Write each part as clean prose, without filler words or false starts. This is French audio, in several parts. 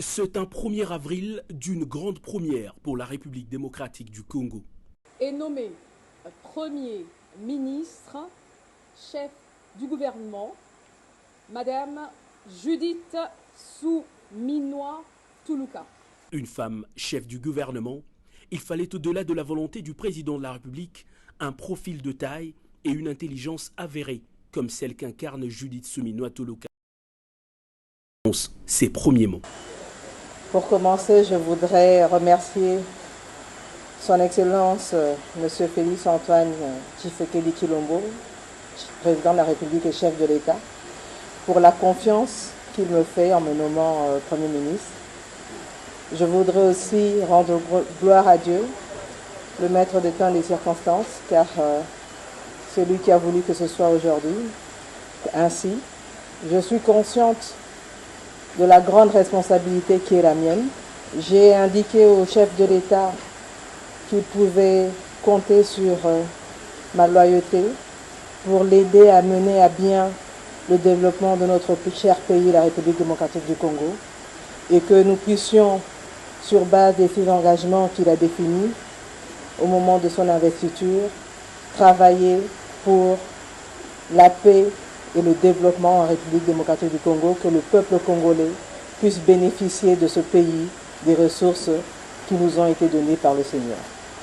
C'est un 1er avril d'une grande première pour la République démocratique du Congo. Est nommé Premier ministre, chef du gouvernement, Madame Judith Suminwa Tuluka. Une femme chef du gouvernement, il fallait au-delà de la volonté du président de la République un profil de taille et une intelligence avérée comme celle qu'incarne Judith Suminwa Tuluka. Ses premiers mots. Pour commencer, je voudrais remercier Son Excellence M. Félix Antoine Tshisekedi Tshilombo, président de la République et chef de l'État, pour la confiance qu'il me fait en me nommant Premier ministre. Je voudrais aussi rendre gloire à Dieu, le maître des temps et des circonstances, car c'est lui qui a voulu que ce soit aujourd'hui ainsi. Je suis consciente de la grande responsabilité qui est la mienne. J'ai indiqué au chef de l'État qu'il pouvait compter sur ma loyauté pour l'aider à mener à bien le développement de notre cher pays, la République démocratique du Congo, et que nous puissions, sur base des 6 engagements qu'il a définis au moment de son investiture, travailler pour la paix et le développement en République démocratique du Congo, que le peuple congolais puisse bénéficier de ce pays, des ressources qui nous ont été données par le Seigneur.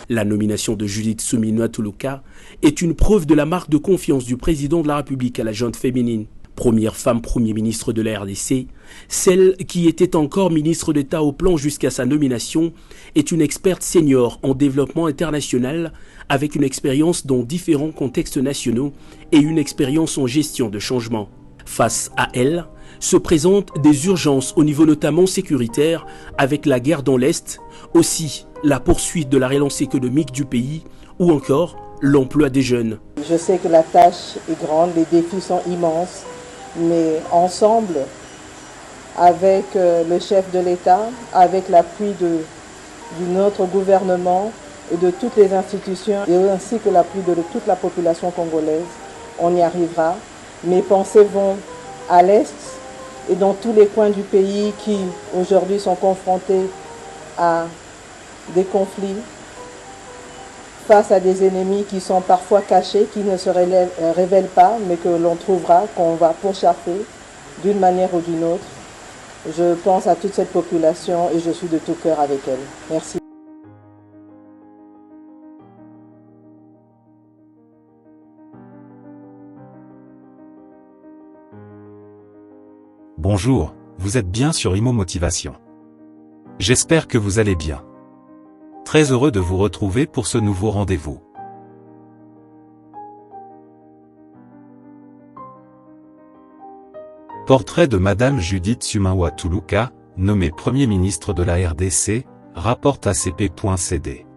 La nomination de Judith Suminwa Tuluka est une preuve de la marque de confiance du président de la République à la gente féminine. Première femme Premier ministre de la RDC, celle qui était encore ministre d'État au plan jusqu'à sa nomination est une experte senior en développement international avec une expérience dans différents contextes nationaux et une expérience en gestion de changement. Face à elle, se présentent des urgences au niveau notamment sécuritaire avec la guerre dans l'Est, aussi la poursuite de la relance économique du pays ou encore l'emploi des jeunes. Je sais que la tâche est grande, les défis sont immenses, mais ensemble, avec le chef de l'État, avec l'appui de notre gouvernement et de toutes les institutions, et ainsi que l'appui de toute la population congolaise, on y arrivera. Mes pensées vont à l'Est et dans tous les coins du pays qui aujourd'hui sont confrontés à des conflits, face à des ennemis qui sont parfois cachés, qui ne se révèlent pas, mais que l'on trouvera, qu'on va pourchasser d'une manière ou d'une autre. Je pense à toute cette population et je suis de tout cœur avec elle. Merci. Bonjour, vous êtes bien sur Imo Motivation. J'espère que vous allez bien. Très heureux de vous retrouver pour ce nouveau rendez-vous. Portrait de Madame Judith Suminwa Tuluka, nommée Premier ministre de la RDC, rapporte ACP.cd.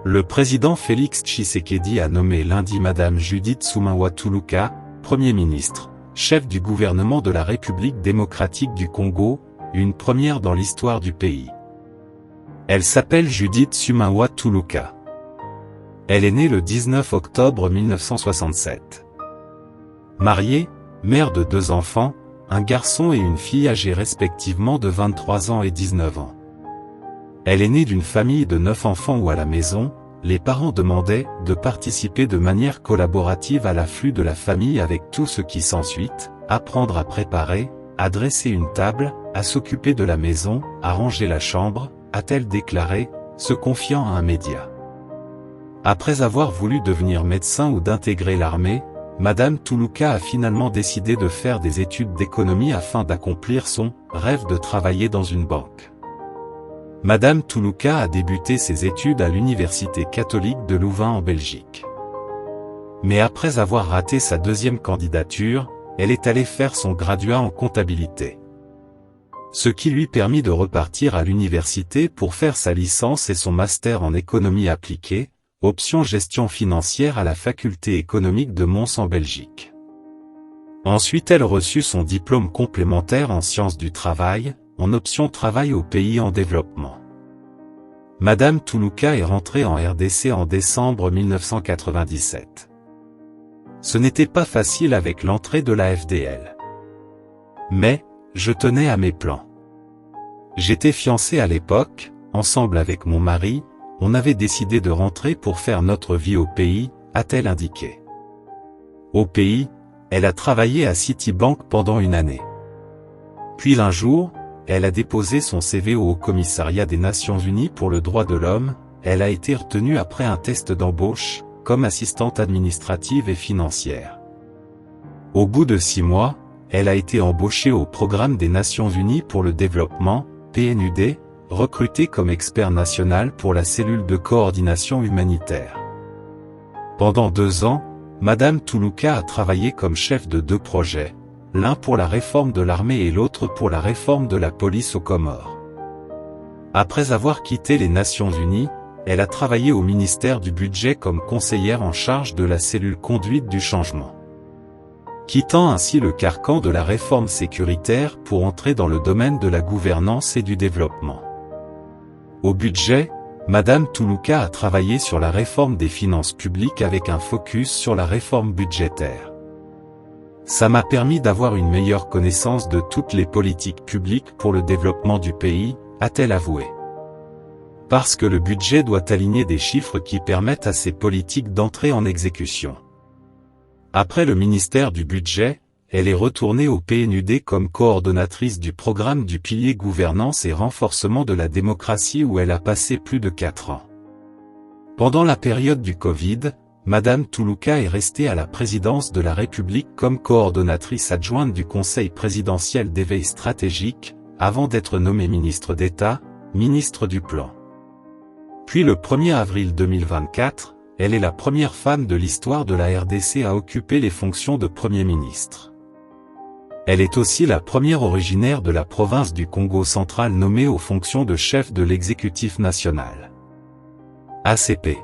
Le président Félix Tshisekedi a nommé lundi Madame Judith Suminwa Tuluka, Premier ministre, chef du gouvernement de la République démocratique du Congo, une première dans l'histoire du pays. Elle s'appelle Judith Suminwa Tuluka. Elle est née le 19 octobre 1967. Mariée, mère de 2 enfants, un garçon et une fille âgés respectivement de 23 ans et 19 ans. Elle est née d'une famille de 9 enfants où à la maison, les parents demandaient de participer de manière collaborative à l'afflux de la famille avec tout ce qui s'ensuit, apprendre à préparer, à dresser une table, à s'occuper de la maison, à ranger la chambre, a-t-elle déclaré, se confiant à un média. Après avoir voulu devenir médecin ou d'intégrer l'armée, Madame Tuluka a finalement décidé de faire des études d'économie afin d'accomplir son rêve de travailler dans une banque. Madame Tuluka a débuté ses études à l'Université catholique de Louvain en Belgique. Mais après avoir raté sa 2e candidature, elle est allée faire son graduat en comptabilité. Ce qui lui permit de repartir à l'université pour faire sa licence et son master en économie appliquée, option gestion financière à la faculté économique de Mons en Belgique. Ensuite elle reçut son diplôme complémentaire en sciences du travail, en option travail aux pays en développement. Madame Tuluka est rentrée en RDC en décembre 1997. Ce n'était pas facile avec l'entrée de la FDL. Mais, je tenais à mes plans. J'étais fiancé à l'époque, ensemble avec mon mari, on avait décidé de rentrer pour faire notre vie au pays, a-t-elle indiqué. Au pays, elle a travaillé à Citibank pendant une année. Puis un jour, elle a déposé son CV au Haut-Commissariat des Nations Unies pour le droit de l'homme, elle a été retenue après un test d'embauche, comme assistante administrative et financière. Au bout de 6 mois, elle a été embauchée au Programme des Nations Unies pour le développement, PNUD, recrutée comme expert national pour la cellule de coordination humanitaire. Pendant 2 ans, Madame Toulouka a travaillé comme chef de 2 projets, l'un pour la réforme de l'armée et l'autre pour la réforme de la police aux Comores. Après avoir quitté les Nations Unies, elle a travaillé au ministère du Budget comme conseillère en charge de la cellule conduite du changement. Quittant ainsi le carcan de la réforme sécuritaire pour entrer dans le domaine de la gouvernance et du développement. Au budget, Madame Toulouka a travaillé sur la réforme des finances publiques avec un focus sur la réforme budgétaire. Ça m'a permis d'avoir une meilleure connaissance de toutes les politiques publiques pour le développement du pays, a-t-elle avoué. Parce que le budget doit aligner des chiffres qui permettent à ces politiques d'entrer en exécution. Après le ministère du Budget, elle est retournée au PNUD comme coordonnatrice du programme du pilier gouvernance et renforcement de la démocratie où elle a passé plus de 4 ans. Pendant la période du Covid, Madame Toulouka est restée à la présidence de la République comme coordonnatrice adjointe du Conseil présidentiel d'éveil stratégique, avant d'être nommée ministre d'État, ministre du Plan. Puis le 1er avril 2024, elle est la première femme de l'histoire de la RDC à occuper les fonctions de Premier ministre. Elle est aussi la première originaire de la province du Congo central nommée aux fonctions de chef de l'exécutif national. ACP.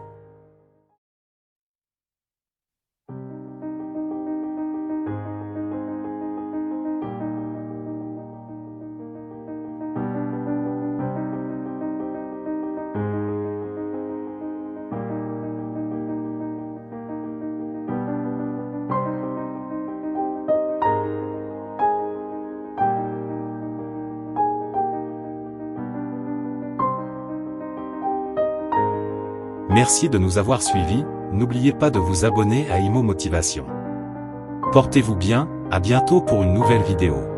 Merci de nous avoir suivis, n'oubliez pas de vous abonner à Imo Motivation. Portez-vous bien, à bientôt pour une nouvelle vidéo.